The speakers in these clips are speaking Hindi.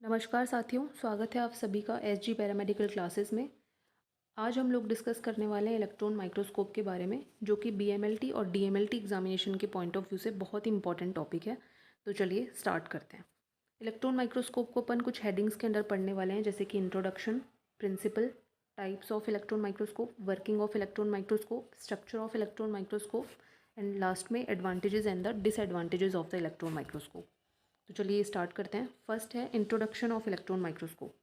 नमस्कार साथियों, स्वागत है आप सभी का एसजी पैरामेडिकल क्लासेस में। आज हम लोग डिस्कस करने वाले हैं इलेक्ट्रॉन माइक्रोस्कोप के बारे में, जो कि बीएमएलटी और डीएमएलटी एग्जामिनेशन के पॉइंट ऑफ व्यू से बहुत ही इंपॉर्टेंट टॉपिक है। तो चलिए स्टार्ट करते हैं। इलेक्ट्रॉन माइक्रोस्कोप को अपन कुछ हेडिंग्स के अंदर पढ़ने वाले हैं, जैसे कि introduction, principle, types of electron microscope, working of electron microscope, structure of electron microscope and last में advantages and the disadvantages of the electron microscope. तो चलिए स्टार्ट करते हैं। फर्स्ट है introduction of electron microscope.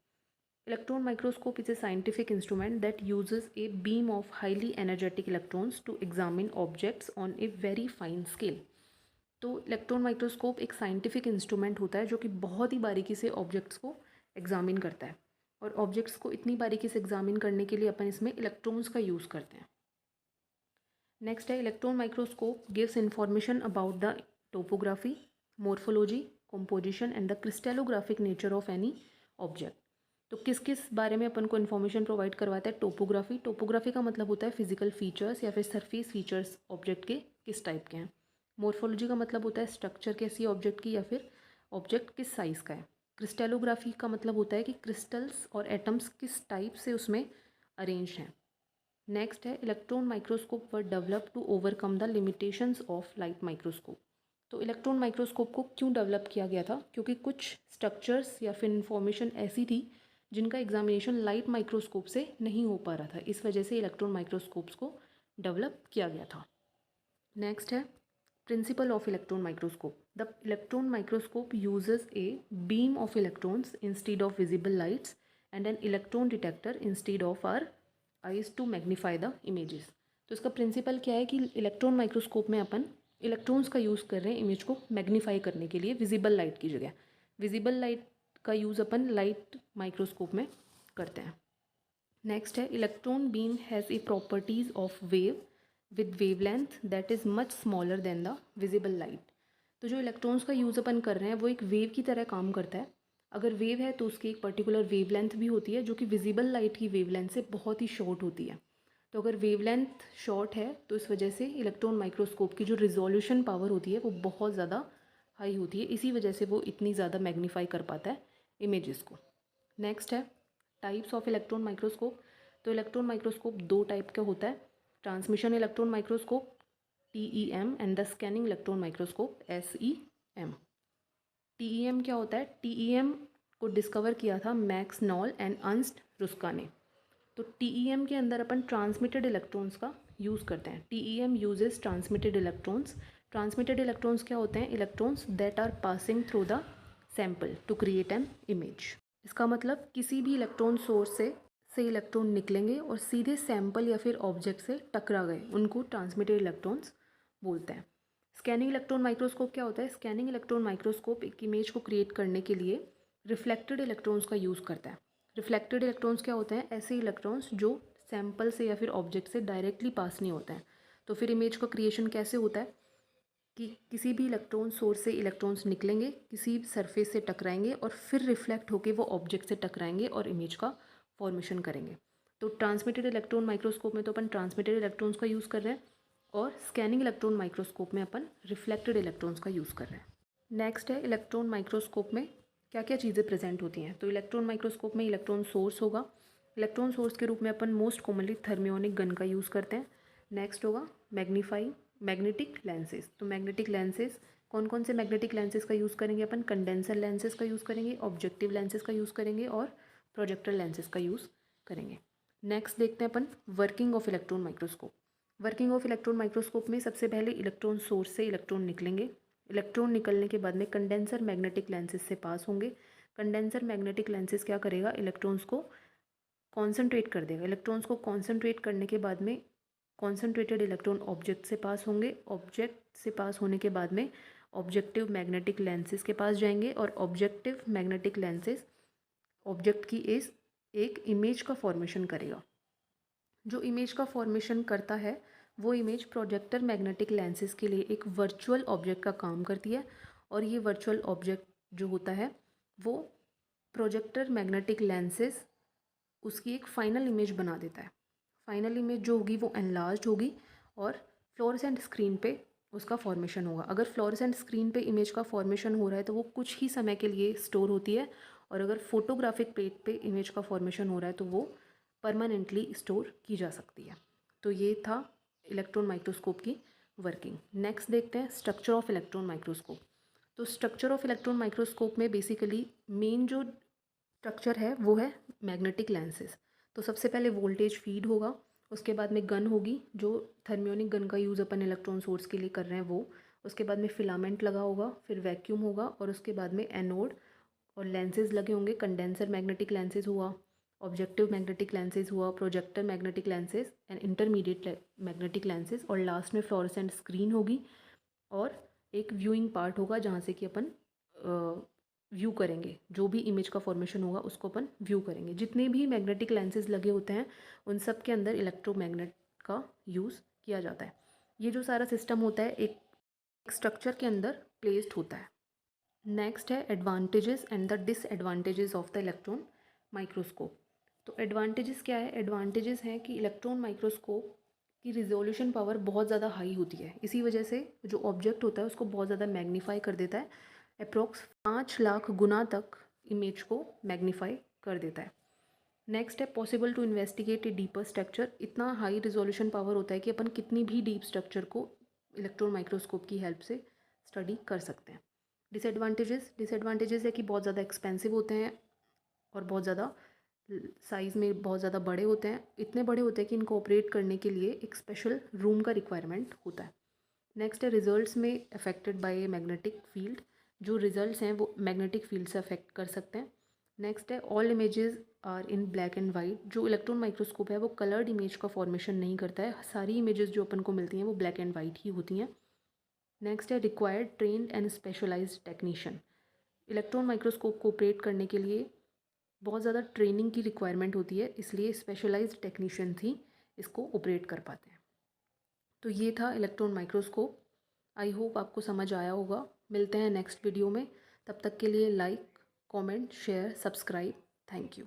Electron microscope is a scientific instrument that uses a beam of highly energetic electrons to examine objects on a very fine scale. तो इलेक्ट्रॉन माइक्रोस्कोप एक साइंटिफिक इंस्ट्रूमेंट होता है जो कि बहुत ही बारीकी से ऑब्जेक्ट्स को एग्जामिन करता है, और ऑब्जेक्ट्स को इतनी बारीकी से एग्जामिन करने के लिए अपन इसमें इलेक्ट्रॉन्स का यूज़ करते हैं। नेक्स्ट है electron microscope gives information about the topography, morphology, composition and the crystallographic nature of any object. तो किस किस बारे में अपन को इन्फॉर्मेशन प्रोवाइड करवाता है? टोपोग्राफी। टोपोग्राफी का मतलब होता है फिजिकल फीचर्स या फिर सरफेस फीचर्स ऑब्जेक्ट के किस टाइप के हैं। मोर्फोलॉजी का मतलब होता है स्ट्रक्चर कैसी ऑब्जेक्ट की या फिर ऑब्जेक्ट किस साइज़ का है। क्रिस्टेलोग्राफी का मतलब होता है कि क्रिस्टल्स और एटम्स किस टाइप से उसमें अरेंज हैं। नेक्स्ट है electron microscope were developed to overcome the limitations of light microscope. तो इलेक्ट्रॉन माइक्रोस्कोप को क्यों डेवलप किया गया था? क्योंकि कुछ स्ट्रक्चर्स या फिर इंफॉर्मेशन ऐसी थी जिनका एग्जामिनेशन लाइट माइक्रोस्कोप से नहीं हो पा रहा था, इस वजह से इलेक्ट्रॉन माइक्रोस्कोप्स को डेवलप किया गया था। नेक्स्ट है principle of electron microscope. The electron microscope uses a beam of electrons instead of visible lights and an electron detector instead of our eyes to magnify the images. तो इसका प्रिंसिपल क्या है कि इलेक्ट्रॉन माइक्रोस्कोप में अपन इलेक्ट्रॉन्स का यूज़ कर रहे हैं इमेज को मैग्नीफाई करने के लिए विजिबल लाइट की जगह। विजिबल लाइट का यूज़ अपन लाइट माइक्रोस्कोप में करते हैं। नेक्स्ट है electron beam has a properties of wave with wavelength that is much smaller than the visible light. तो जो इलेक्ट्रॉन्स का यूज़ अपन कर रहे हैं वो एक वेव की तरह काम करता है। अगर वेव है तो उसकी एक पर्टिकुलर वेवलेंथ भी होती है जो कि विजिबल लाइट की वेवलेंथ से बहुत ही शॉर्ट होती है। तो अगर वेवलेंथ शॉर्ट है तो इस वजह से इलेक्ट्रॉन माइक्रोस्कोप की जो रिजोल्यूशन पावर होती है वो बहुत ज़्यादा हाई होती है, इसी वजह से वो इतनी ज़्यादा मैग्नीफाई कर पाता है इमेजेस को। नेक्स्ट है टाइप्स ऑफ इलेक्ट्रॉन माइक्रोस्कोप। तो इलेक्ट्रॉन माइक्रोस्कोप दो टाइप का होता है, transmission electron microscope TEM and the scanning electron microscope SEM। TEM क्या होता है? TEM को डिस्कवर किया था Max Knoll and Ernst Ruska ने। तो TEM के अंदर अपन ट्रांसमिटेड इलेक्ट्रॉन्स का यूज़ करते हैं। TEM uses transmitted electrons. Transmitted electrons क्या होते हैं? Electrons that are passing through the sample to create an image. इसका मतलब किसी भी इलेक्ट्रॉन सोर्स से इलेक्ट्रॉन निकलेंगे और सीधे सैंपल या फिर ऑब्जेक्ट से टकरा गए, उनको ट्रांसमिटेड इलेक्ट्रॉन्स बोलते हैं। स्कैनिंग इलेक्ट्रॉन माइक्रोस्कोप क्या होता है? स्कैनिंग इलेक्ट्रॉन माइक्रोस्कोप एक इमेज को क्रिएट करने के लिए रिफ्लेक्टेड इलेक्ट्रॉन्स का यूज़ करता है। रिफ्लेक्टेड इलेक्ट्रॉन्स क्या होते हैं? ऐसे इलेक्ट्रॉन्स जो सैंपल से या फिर ऑब्जेक्ट से डायरेक्टली पास नहीं होते हैं। तो फिर इमेज का क्रिएशन कैसे होता है कि किसी भी इलेक्ट्रॉन सोर्स से इलेक्ट्रॉन्स निकलेंगे, किसी सरफेस से टकराएंगे और फिर रिफ्लेक्ट होकर वो ऑब्जेक्ट से टकराएंगे और इमेज का फॉर्मेशन करेंगे। तो ट्रांसमिटेड इलेक्ट्रॉन माइक्रोस्कोप में तो अपन ट्रांसमिटेड इलेक्ट्रॉन्स का यूज़ कर रहे हैं, और स्कैनिंग इलेक्ट्रॉन माइक्रोस्कोप में अपन रिफ्लेक्टेड इलेक्ट्रॉन्स का यूज़ कर रहे हैं। नेक्स्ट है इलेक्ट्रॉन माइक्रोस्कोप में क्या क्या चीज़ें प्रेजेंट होती हैं। तो इलेक्ट्रॉन माइक्रोस्कोप में इलेक्ट्रॉन सोर्स होगा। इलेक्ट्रॉन सोर्स के रूप में अपन मोस्ट कॉमनली थर्मियोनिक गन का यूज़ करते हैं। नेक्स्ट होगा मैग्नेटिक लेंसेज। तो मैग्नेटिक लेंसेज कौन कौन से मैग्नेटिक लेंसेज का यूज़ करेंगे अपन? कंडेंसर लेंसेज का यूज़ करेंगे, ऑब्जेक्टिव लेंसेज का यूज़ करेंगे और प्रोजेक्टर लेंसेज का यूज़ करेंगे। नेक्स्ट देखते हैं अपन working of electron microscope. Working of electron microscope में सबसे पहले इलेक्ट्रॉन सोर्स से इलेक्ट्रॉन निकलेंगे। इलेक्ट्रॉन निकलने के बाद में कंडेंसर मैग्नेटिक लेंसेज से पास होंगे। कंडेंसर मैग्नेटिक लेंसेज क्या करेगा? इलेक्ट्रॉन्स को कॉन्सेंट्रेट कर देगा। इलेक्ट्रॉन्स को कॉन्सेंट्रेट करने के बाद में कॉन्सेंट्रेटेड इलेक्ट्रॉन ऑब्जेक्ट से पास होंगे। ऑब्जेक्ट से पास होने के बाद में ऑब्जेक्टिव मैग्नेटिक लेंसेज के पास जाएंगे, और ऑब्जेक्टिव मैग्नेटिक लेंसेज ऑब्जेक्ट की एक इमेज का फॉर्मेशन करेगा। जो इमेज का फॉर्मेशन करता है वो इमेज प्रोजेक्टर मैग्नेटिक लेंसेज के लिए एक वर्चुअल ऑब्जेक्ट का काम करती है, और ये वर्चुअल ऑब्जेक्ट जो होता है वो प्रोजेक्टर मैग्नेटिक लेंसेज उसकी एक फाइनल इमेज बना देता है। फाइनल इमेज जो होगी वो एनलार्ज्ड होगी और फ्लोरेसेंट स्क्रीन पे उसका फॉर्मेशन होगा। अगर फ्लोरेसेंट स्क्रीन पे इमेज का फॉर्मेशन हो रहा है तो वो कुछ ही समय के लिए स्टोर होती है, और अगर फोटोग्राफिक प्लेट पे इमेज का फॉर्मेशन हो रहा है तो वो परमानेंटली स्टोर की जा सकती है। तो ये था इलेक्ट्रॉन माइक्रोस्कोप की वर्किंग। नेक्स्ट देखते हैं स्ट्रक्चर ऑफ इलेक्ट्रॉन माइक्रोस्कोप। तो स्ट्रक्चर ऑफ इलेक्ट्रॉन माइक्रोस्कोप में बेसिकली मेन जो स्ट्रक्चर है वो है मैग्नेटिक लेंसेज। तो सबसे पहले वोल्टेज फीड होगा, उसके बाद में गन होगी, जो थर्मियोनिक गन का यूज़ अपन इलेक्ट्रॉन सोर्स के लिए कर रहे हैं वो। उसके बाद में फिलामेंट लगा होगा, फिर वैक्यूम होगा और उसके बाद में एनोड और लेंसेज लगे होंगे। कंडेंसर मैग्नेटिक लेंसेज हुआ, ऑब्जेक्टिव मैग्नेटिक लेंसेज हुआ, projector magnetic lenses and intermediate magnetic lenses, और लास्ट में फ्लोरेसेंट स्क्रीन होगी और एक व्यूइंग पार्ट होगा जहाँ से कि अपन व्यू करेंगे, जो भी इमेज का फॉर्मेशन होगा उसको अपन व्यू करेंगे। जितने भी मैग्नेटिक लेंसेज लगे होते हैं उन सब के अंदर इलेक्ट्रोमैग्नेट का यूज़ किया जाता है। ये जो सारा सिस्टम होता है एक स्ट्रक्चर के अंदर प्लेस्ड होता है। नेक्स्ट है advantages and the disadvantages of the electron microscope. तो एडवांटेजेस क्या है? एडवांटेजेस हैं कि इलेक्ट्रॉन माइक्रोस्कोप की रिजोल्यूशन पावर बहुत ज़्यादा हाई होती है। इसी वजह से जो ऑब्जेक्ट होता है उसको बहुत ज़्यादा मैग्नीफाई कर देता है। अप्रोक्स 5 लाख गुना तक इमेज को मैग्नीफाई कर देता है। नेक्स्ट है possible to investigate a deeper structure. इतना हाई रिजोल्यूशन पावर होता है कि अपन कितनी भी डीप स्ट्रक्चर को इलेक्ट्रॉन माइक्रोस्कोप की हेल्प से स्टडी कर सकते हैं। डिसएडवांटेजेस है कि बहुत ज़्यादा एक्सपेंसिव होते हैं और बहुत ज़्यादा साइज़ में बहुत ज़्यादा बड़े होते हैं। इतने बड़े होते हैं कि इनको ऑपरेट करने के लिए एक स्पेशल रूम का रिक्वायरमेंट होता है। नेक्स्ट है रिजल्ट्स में अफेक्टेड बाय मैग्नेटिक फील्ड। जो रिजल्ट्स हैं वो मैग्नेटिक फील्ड से अफेक्ट कर सकते हैं। नेक्स्ट है all images are in black and white. जो इलेक्ट्रॉन माइक्रोस्कोप है वो कलर्ड इमेज का फॉर्मेशन नहीं करता है। सारी इमेजेस जो अपन को मिलती हैं वो ब्लैक एंड वाइट ही होती हैं। नेक्स्ट है required trained and specialised technician. Electron microscope को ऑपरेट करने के लिए बहुत ज़्यादा ट्रेनिंग की रिक्वायरमेंट होती है, इसलिए स्पेशलाइज्ड टेक्नीशियन ही इसको ऑपरेट कर पाते हैं। तो ये था इलेक्ट्रॉन माइक्रोस्कोप। आई होप आपको समझ आया होगा। मिलते हैं नेक्स्ट वीडियो में। तब तक के लिए like, comment, share, subscribe. Thank you.